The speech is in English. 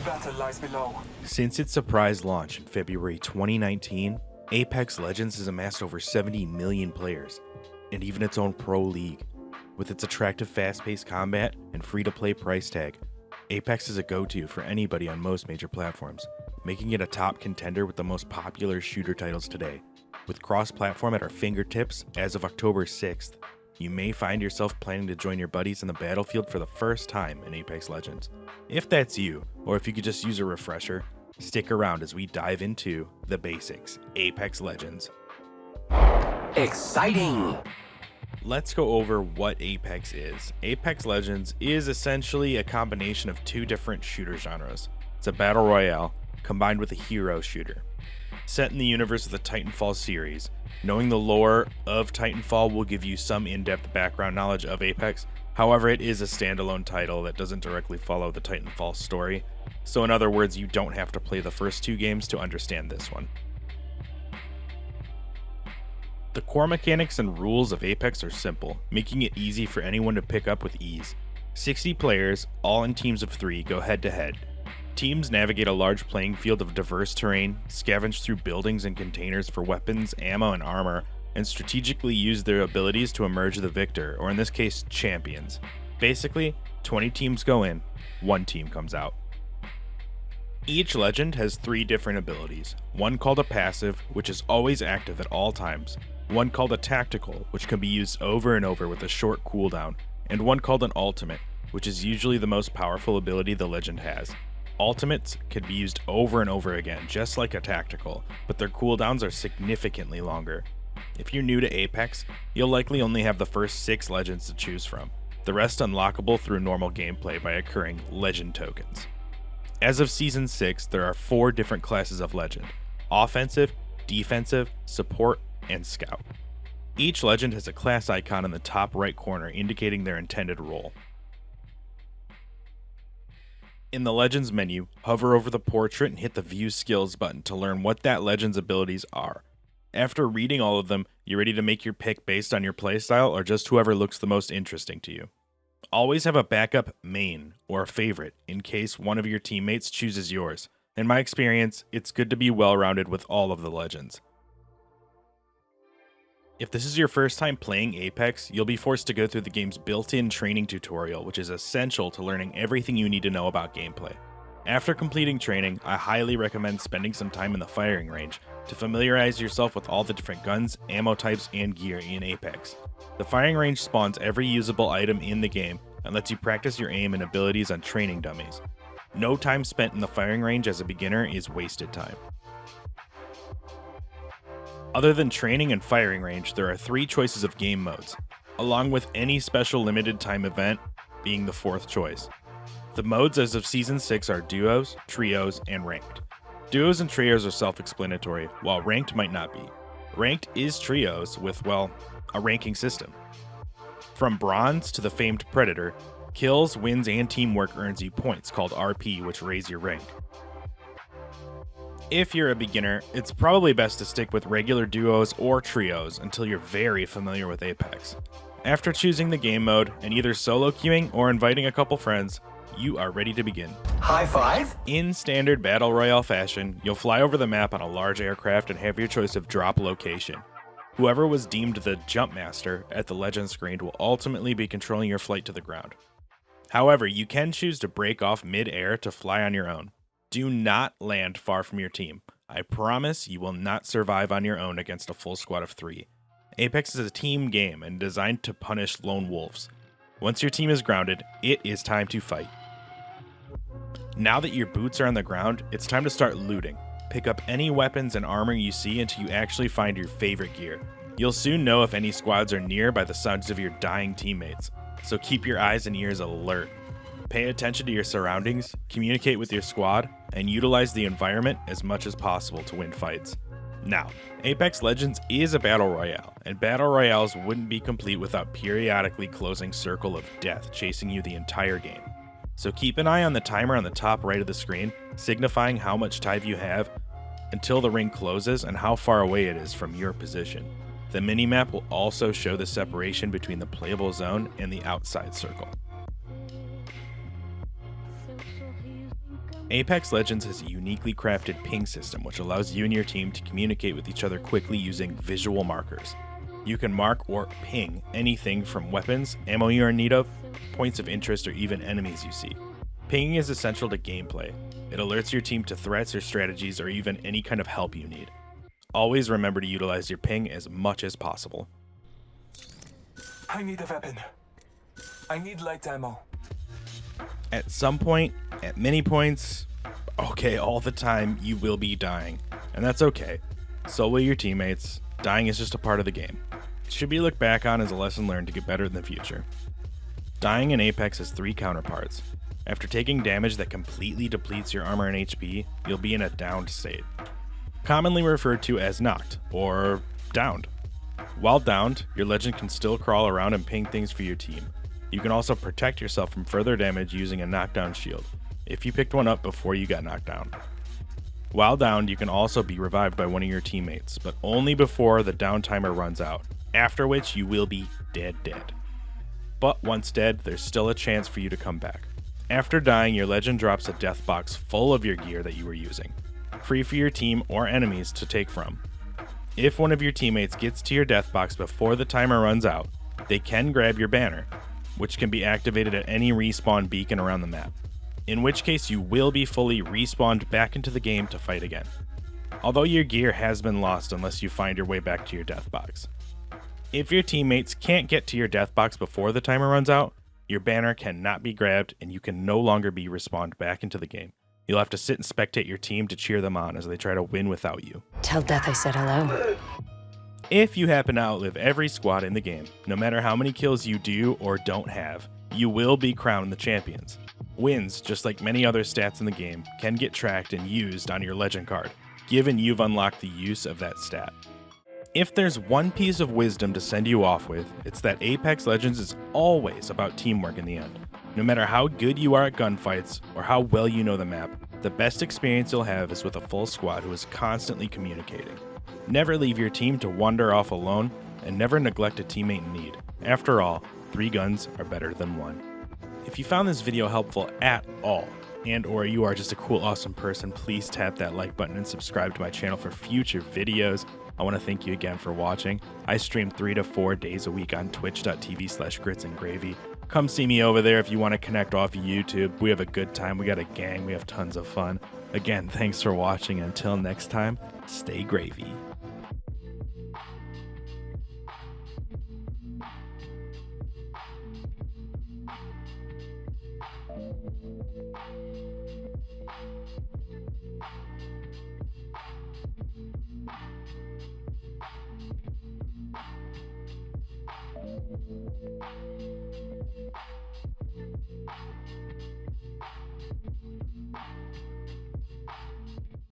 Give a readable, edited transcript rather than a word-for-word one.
Battle lies below. Since its surprise launch in February 2019, Apex Legends has amassed over 70 million players, and even its own pro league. With its attractive fast-paced combat and free-to-play price tag, Apex is a go-to for anybody on most major platforms, making it a top contender with the most popular shooter titles today. With cross-platform at our fingertips as of October 6th, you may find yourself planning to join your buddies in the battlefield for the first time in Apex Legends. If that's you, or if you could just use a refresher, stick around as we dive into the basics, Apex Legends. Exciting! Let's go over what Apex is. Apex Legends is essentially a combination of two different shooter genres. It's a battle royale combined with a hero shooter. Set in the universe of the Titanfall series, knowing the lore of Titanfall will give you some in-depth background knowledge of Apex. However, it is a standalone title that doesn't directly follow the Titanfall story. So in other words, you don't have to play the first two games to understand this one. The core mechanics and rules of Apex are simple, making it easy for anyone to pick up with ease. 60 players, all in teams of 3, go head-to-head. Teams navigate a large playing field of diverse terrain, scavenge through buildings and containers for weapons, ammo, and armor, and strategically use their abilities to emerge the victor, or in this case, champions. Basically, 20 teams go in, 1 team comes out. Each legend has 3 different abilities, one called a passive, which is always active at all times, one called a tactical, which can be used over and over with a short cooldown, and one called an ultimate, which is usually the most powerful ability the legend has. Ultimates can be used over and over again, just like a tactical, but their cooldowns are significantly longer. If you're new to Apex, you'll likely only have the first 6 legends to choose from, the rest unlockable through normal gameplay by occurring legend tokens. As of Season 6, there are 4 different classes of legend: offensive, defensive, support, and scout. Each legend has a class icon in the top right corner indicating their intended role. In the Legends menu, hover over the portrait and hit the View Skills button to learn what that legend's abilities are. After reading all of them, you're ready to make your pick based on your playstyle or just whoever looks the most interesting to you. Always have a backup main or a favorite in case one of your teammates chooses yours. In my experience, it's good to be well-rounded with all of the legends. If this is your first time playing Apex, you'll be forced to go through the game's built-in training tutorial, which is essential to learning everything you need to know about gameplay. After completing training, I highly recommend spending some time in the firing range to familiarize yourself with all the different guns, ammo types, and gear in Apex. The firing range spawns every usable item in the game and lets you practice your aim and abilities on training dummies. No time spent in the firing range as a beginner is wasted time. Other than training and firing range, there are 3 choices of game modes, along with any special limited time event being the 4th choice. The modes as of Season 6 are Duos, Trios, and Ranked. Duos and Trios are self-explanatory, while Ranked might not be. Ranked is Trios with, well, a ranking system. From Bronze to the famed Predator, kills, wins, and teamwork earns you points called RP, which raise your rank. If you're a beginner, it's probably best to stick with regular duos or trios until you're very familiar with Apex. After choosing the game mode and either solo queuing or inviting a couple friends, you are ready to begin. High five? In standard Battle Royale fashion, you'll fly over the map on a large aircraft and have your choice of drop location. Whoever was deemed the jump master at the legend screen will ultimately be controlling your flight to the ground. However, you can choose to break off mid-air to fly on your own. Do not land far from your team. I promise you will not survive on your own against a full squad of 3. Apex is a team game and designed to punish lone wolves. Once your team is grounded, it is time to fight. Now that your boots are on the ground, it's time to start looting. Pick up any weapons and armor you see until you actually find your favorite gear. You'll soon know if any squads are near by the sounds of your dying teammates, so keep your eyes and ears alert. Pay attention to your surroundings, communicate with your squad, and utilize the environment as much as possible to win fights. Now, Apex Legends is a battle royale, and battle royales wouldn't be complete without periodically closing Circle of Death chasing you the entire game. So keep an eye on the timer on the top right of the screen, signifying how much time you have until the ring closes and how far away it is from your position. The minimap will also show the separation between the playable zone and the outside circle. Apex Legends has a uniquely crafted ping system which allows you and your team to communicate with each other quickly using visual markers. You can mark or ping anything from weapons, ammo you're in need of, points of interest, or even enemies you see. Pinging is essential to gameplay. It alerts your team to threats or strategies or even any kind of help you need. Always remember to utilize your ping as much as possible. I need a weapon. I need light ammo. At some point, at many points, okay, all the time, you will be dying. And that's okay. So will your teammates. Dying is just a part of the game. It should be looked back on as a lesson learned to get better in the future. Dying in Apex has 3 counterparts. After taking damage that completely depletes your armor and HP, you'll be in a downed state. Commonly referred to as knocked, or downed. While downed, your legend can still crawl around and ping things for your team. You can also protect yourself from further damage using a knockdown shield, if you picked one up before you got knocked down. While downed, you can also be revived by one of your teammates, but only before the down timer runs out, after which you will be dead. But once dead, there's still a chance for you to come back. After dying, your legend drops a death box full of your gear that you were using, free for your team or enemies to take from. If one of your teammates gets to your death box before the timer runs out, they can grab your banner, which can be activated at any respawn beacon around the map, in which case you will be fully respawned back into the game to fight again, although your gear has been lost unless you find your way back to your death box. If your teammates can't get to your death box before the timer runs out, your banner cannot be grabbed and you can no longer be respawned back into the game. You'll have to sit and spectate your team to cheer them on as they try to win without you. Tell Death I said hello. If you happen to outlive every squad in the game, no matter how many kills you do or don't have, you will be crowned the champions. Wins, just like many other stats in the game, can get tracked and used on your legend card, given you've unlocked the use of that stat. If there's one piece of wisdom to send you off with, it's that Apex Legends is always about teamwork in the end. No matter how good you are at gunfights or how well you know the map, the best experience you'll have is with a full squad who is constantly communicating. Never leave your team to wander off alone, and never neglect a teammate in need. After all, 3 guns are better than 1. If you found this video helpful at all, and or you are just a cool, awesome person, please tap that like button and subscribe to my channel for future videos. I want to thank you again for watching. I stream 3 to 4 days a week on twitch.tv/gritsandgravy. Come see me over there if you want to connect off YouTube. We have a good time. We got a gang. We have tons of fun. Again, thanks for watching. Until next time, stay gravy.